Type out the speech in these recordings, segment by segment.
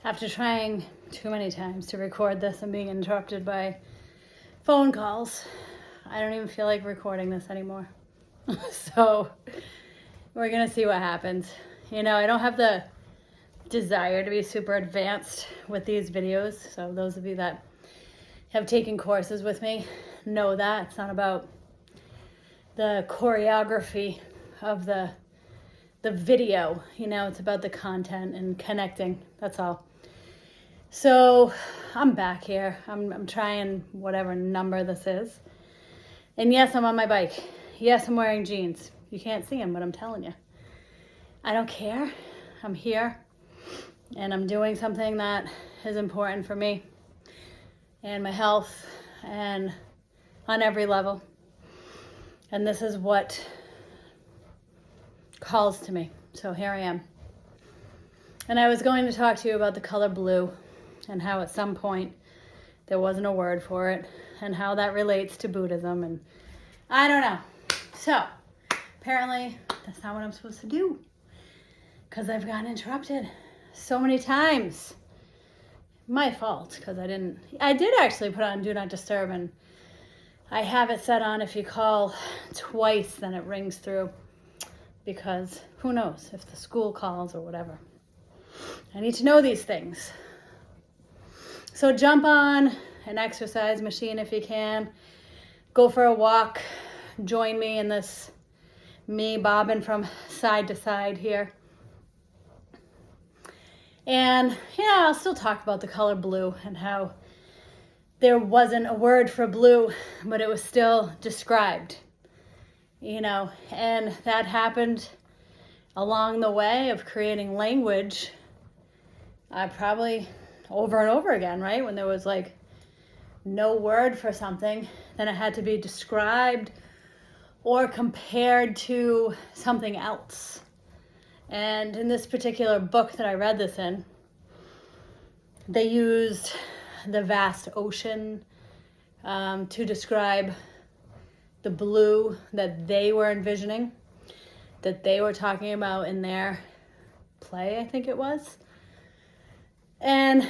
after trying too many times to record this and being interrupted by phone calls, I don't even feel like recording this anymore. So we're gonna see what happens. You know, I don't have the desire to be super advanced with these videos. So those of you that have taken courses with me know that it's not about the choreography of the video, you know, it's about the content and connecting. That's all. So I'm back here. I'm trying whatever number this is. And yes, I'm on my bike. Yes, I'm wearing jeans. You can't see them, but I'm telling you. I don't care. I'm here and I'm doing something that is important for me and my health and on every level. And this is what calls to me. So here I am. And I was going to talk to you about the color blue and how at some point there wasn't a word for it and how that relates to Buddhism. And I don't know. So apparently that's not what I'm supposed to do because I've gotten interrupted so many times. My fault because I did actually put on Do Not Disturb, and I have it set on if you call twice, then it rings through, because who knows if the school calls or whatever. I need to know these things. So jump on an exercise machine if you can. Go for a walk. Join me in this, me bobbing from side to side here. And, you know, I'll still talk about the color blue and how there wasn't a word for blue, but it was still described, you know, and that happened along the way of creating language, probably over and over again, right? When there was like no word for something, then it had to be described or compared to something else. And in this particular book that I read this in, they used the vast ocean to describe the blue that they were envisioning, that they were talking about in their play, I think it was. And,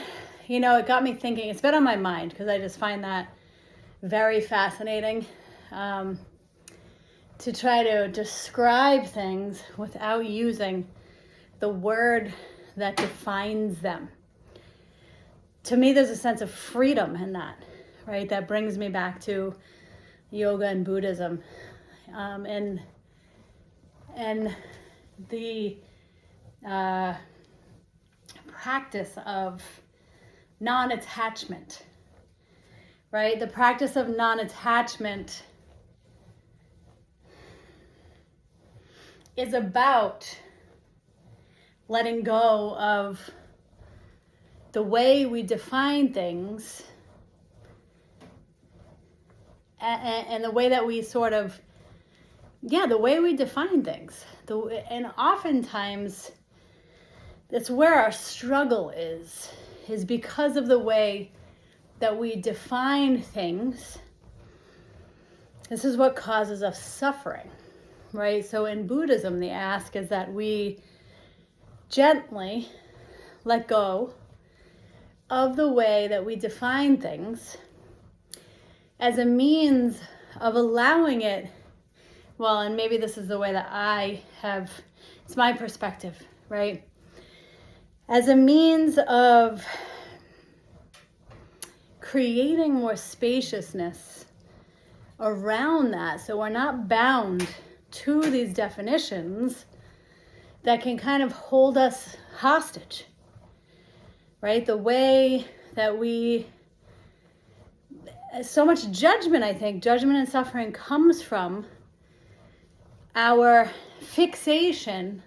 you know, it got me thinking. It's been on my mind because I just find that very fascinating, to try to describe things without using the word that defines them. To me, there's a sense of freedom in that, right? That brings me back to yoga and Buddhism, and the practice of non-attachment, right? The practice of non-attachment is about letting go of the way we define things and the way that we sort of, the way we define things. And oftentimes, that's where our struggle is because of the way that we define things. This is what causes us suffering, right? So in Buddhism, the ask is that we gently let go of the way that we define things as a means of allowing it, well, and maybe this is the way that I have, it's my perspective, right? As a means of creating more spaciousness around that, so we're not bound to these definitions that can kind of hold us hostage, right? The way that so much judgment, I think, judgment and suffering comes from our fixation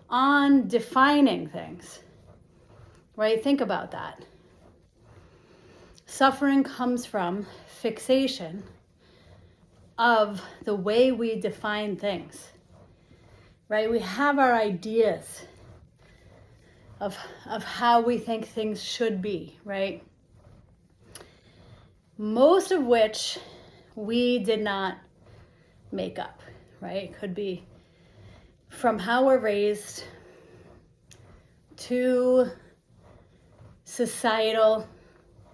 on defining things, right? Think about that. Suffering comes from fixation of the way we define things, right? We have our ideas of how we think things should be, right? Most of which we did not make up, right? It could be from how we're raised to societal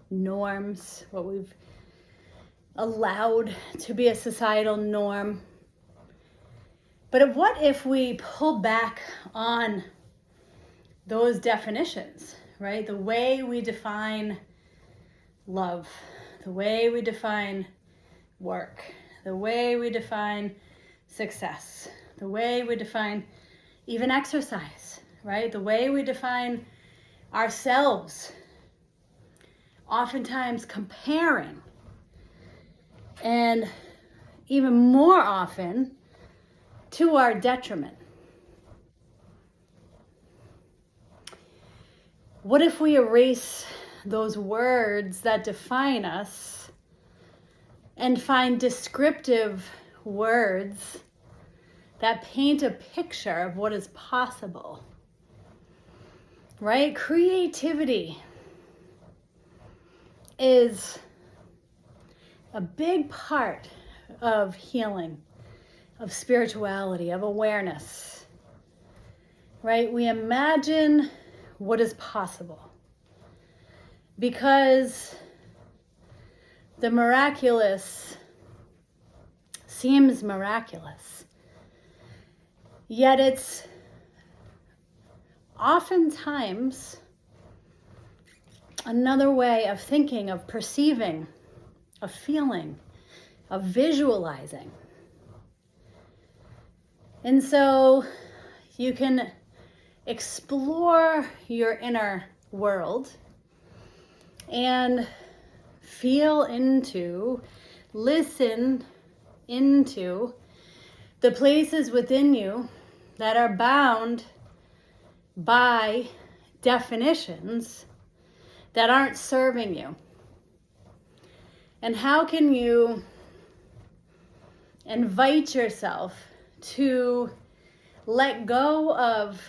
norms, what we've allowed to be a societal norm. But what if we pull back on those definitions, right? The way we define love, the way we define work, the way we define success, the way we define even exercise, right? The way we define ourselves, oftentimes comparing, and even more often to our detriment. What if we erase those words that define us and find descriptive words that paint a picture of what is possible? Right? Creativity is a big part of healing, of spirituality, of awareness, right? We imagine what is possible because the miraculous seems miraculous, yet it's oftentimes another way of thinking, of perceiving, of feeling, of visualizing. And so you can explore your inner world and feel into, listen into the places within you that are bound by definitions that aren't serving you. And how can you invite yourself to let go of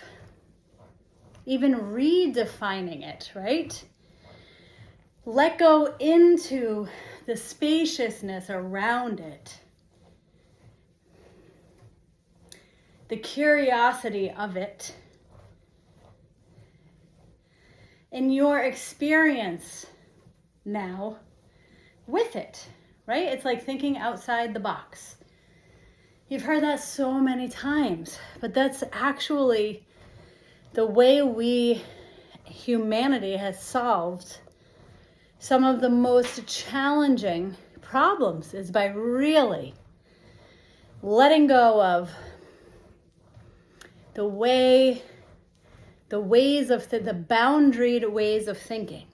even redefining it, right? Let go into the spaciousness around it, the curiosity of it, in your experience now with it, right? It's like thinking outside the box. You've heard that so many times, but that's actually the way humanity has solved some of the most challenging problems, is by really letting go of the boundaried ways of thinking,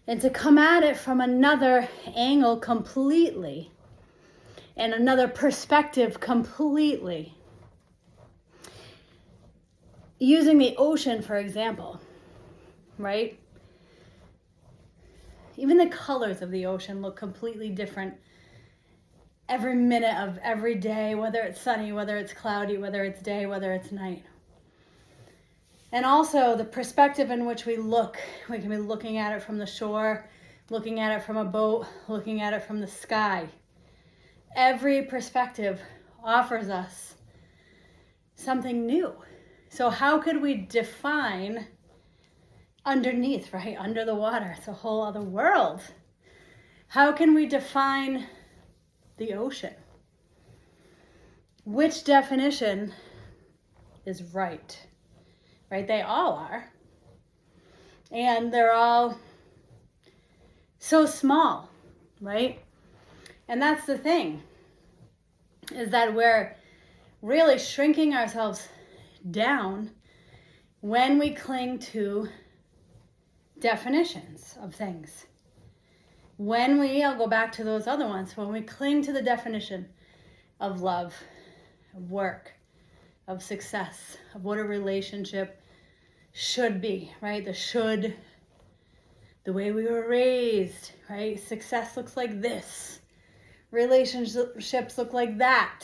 and to come at it from another angle completely, and another perspective completely. Using the ocean, for example, right? Even the colors of the ocean look completely different every minute of every day, whether it's sunny, whether it's cloudy, whether it's day, whether it's night. And also the perspective in which we look. We can be looking at it from the shore, looking at it from a boat, looking at it from the sky. Every perspective offers us something new. So how could we define underneath, right? Under the water, it's a whole other world. How can we define the ocean? Which definition is right? Right? They all are. And they're all so small, right? And that's the thing, is that we're really shrinking ourselves down when we cling to definitions of things. I'll go back to those other ones, when we cling to the definition of love, of work, of success, of what a relationship should be, right? The way we were raised, right? Success looks like this. Relationships look like that.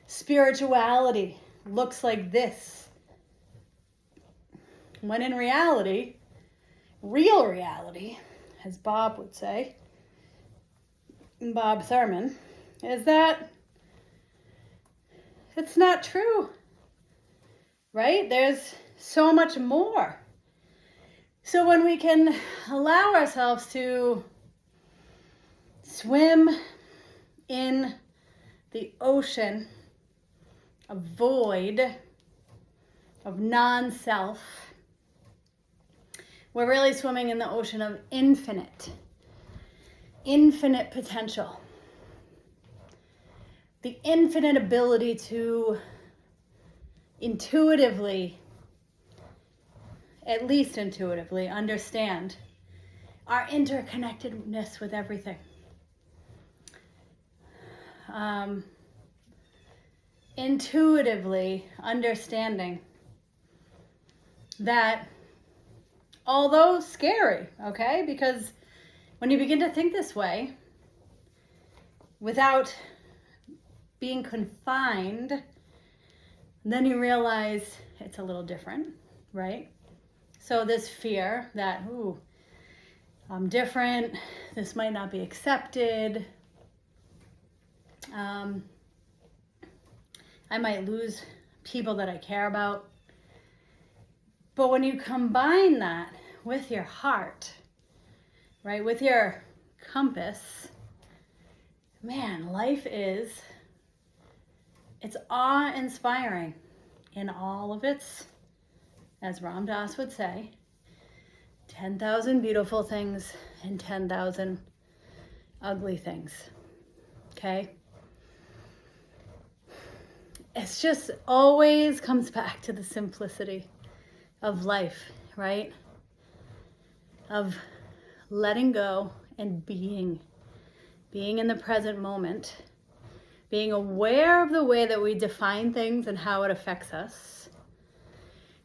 Spirituality looks like this. When in reality, real reality, as Bob would say, Bob Thurman, is that it's not true, right? There's so much more. So when we can allow ourselves to swim in the ocean of void, of non-self, we're really swimming in the ocean of infinite potential. The infinite ability to intuitively, at least intuitively, understand our interconnectedness with everything. Intuitively understanding that, although scary, okay, because when you begin to think this way, without being confined, then you realize it's a little different, right? So this fear that, ooh, I'm different, this might not be accepted, I might lose people that I care about. But when you combine that with your heart, right, with your compass, man, life it's awe-inspiring in all of its, as Ram Dass would say, 10,000 beautiful things and 10,000 ugly things, okay? It's just always comes back to the simplicity of life, right? Of letting go and being in the present moment, being aware of the way that we define things and how it affects us,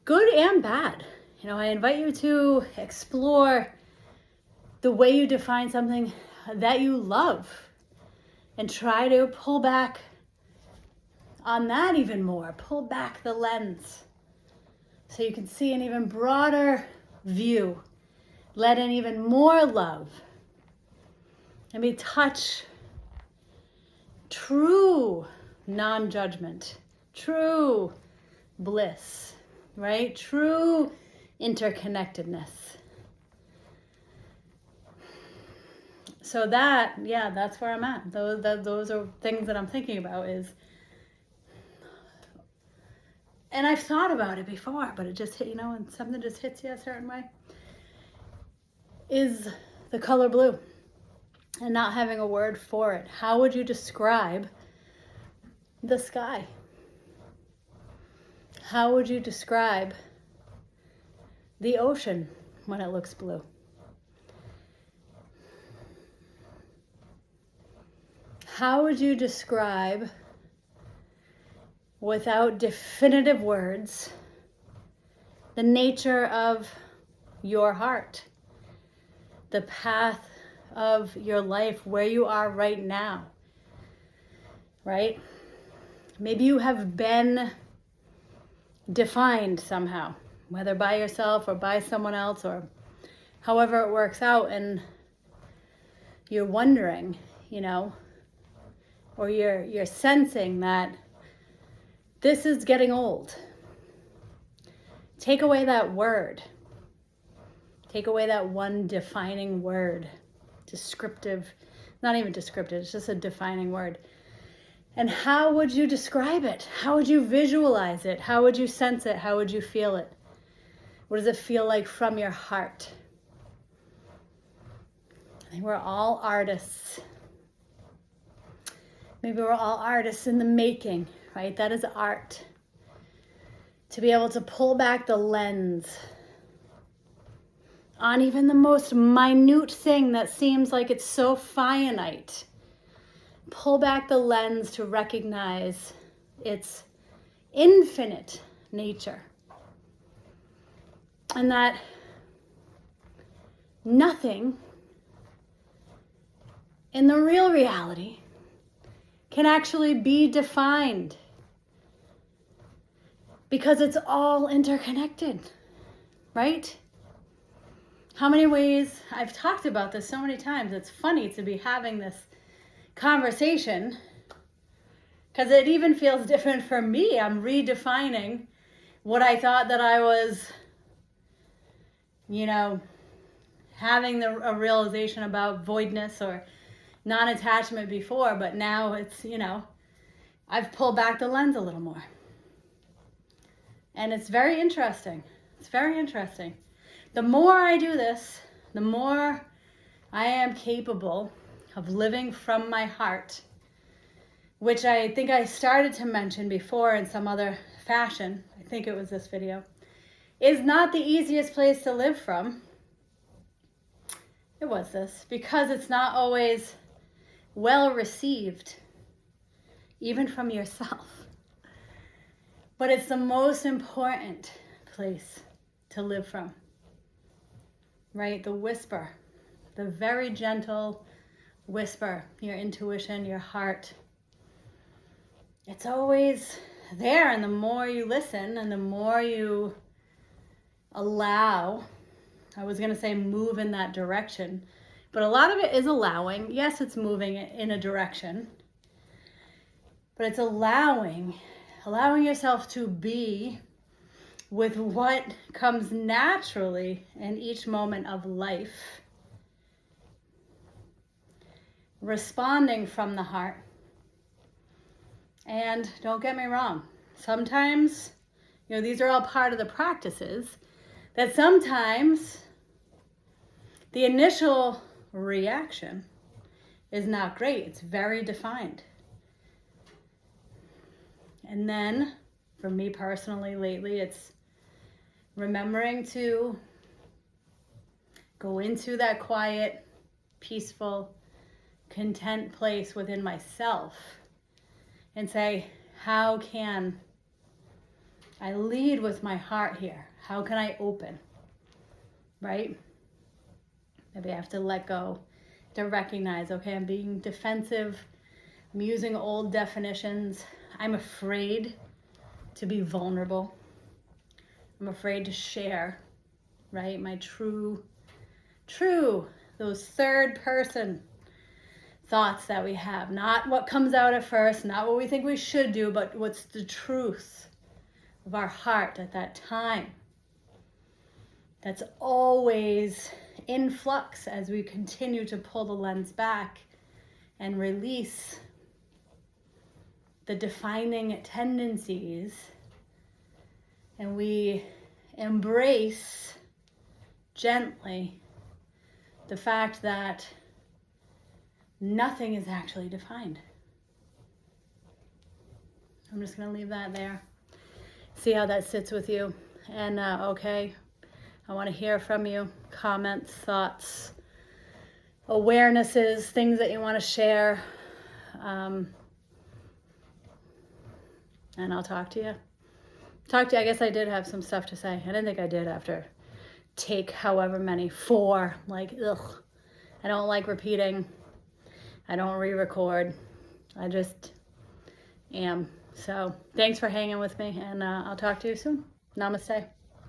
good and bad. You know, I invite you to explore the way you define something that you love and try to pull back on that even more. Pull back the lens so you can see an even broader view. Let in even more love. And we touch true non-judgment, true bliss, right? True interconnectedness. So that's where I'm at. Those are things that I'm thinking about and I've thought about it before, but it just hit, and something just hits you a certain way, is the color blue and not having a word for it. How would you describe the sky? How would you describe the ocean when it looks blue? How would you describe, without definitive words, the nature of your heart, the path of your life, where you are right now, right? Maybe you have been defined somehow, whether by yourself or by someone else or however it works out, and you're wondering, or you're sensing that this is getting old. Take away that word. Take away that one defining word. Descriptive, not even descriptive, it's just a defining word. And how would you describe it? How would you visualize it? How would you sense it? How would you feel it? What does it feel like from your heart? I think we're all artists. Maybe we're all artists in the making, right? That is art. To be able to pull back the lens on even the most minute thing that seems like it's so finite. Pull back the lens to recognize its infinite nature. And that nothing in the real reality can actually be defined, because it's all interconnected, right? How many ways, I've talked about this so many times, it's funny to be having this conversation, because it even feels different for me. I'm redefining what I thought that I was having a realization about voidness or non-attachment before, but now it's, I've pulled back the lens a little more. And it's very interesting. It's very interesting. The more I do this, the more I am capable of living from my heart, which I think I started to mention before in some other fashion. I think it was this video. Is not the easiest place to live from. It was this, because it's not always well received, even from yourself. But it's the most important place to live from, right? The whisper, the very gentle whisper, your intuition, your heart. It's always there, and the more you listen and the more you allow, I was going to say move in that direction, but a lot of it is allowing. Yes, it's moving in a direction, but it's allowing yourself to be with what comes naturally in each moment of life, responding from the heart. And don't get me wrong, sometimes, these are all part of the practices, that sometimes the initial reaction is not great. It's very defined. And then, for me personally lately, it's remembering to go into that quiet, peaceful, content place within myself and say, how can I lead with my heart here? How can I open? Right? Maybe I have to let go, to recognize, okay, I'm being defensive. I'm using old definitions. I'm afraid to be vulnerable. I'm afraid to share, right? My true, those third person thoughts that we have. Not what comes out at first, not what we think we should do, but what's the truth of our heart at that time. That's always in flux as we continue to pull the lens back and release the defining tendencies, and we embrace gently the fact that nothing is actually defined. I'm just going to leave that there. See how that sits with you. And okay, I want to hear from you. Comments, thoughts, awarenesses, things that you want to share. And I'll talk to you. I guess I did have some stuff to say. I didn't think I did after take however many, 4. Like, ugh. I don't like repeating. I don't re-record. I just am. So thanks for hanging with me, and I'll talk to you soon. Namaste.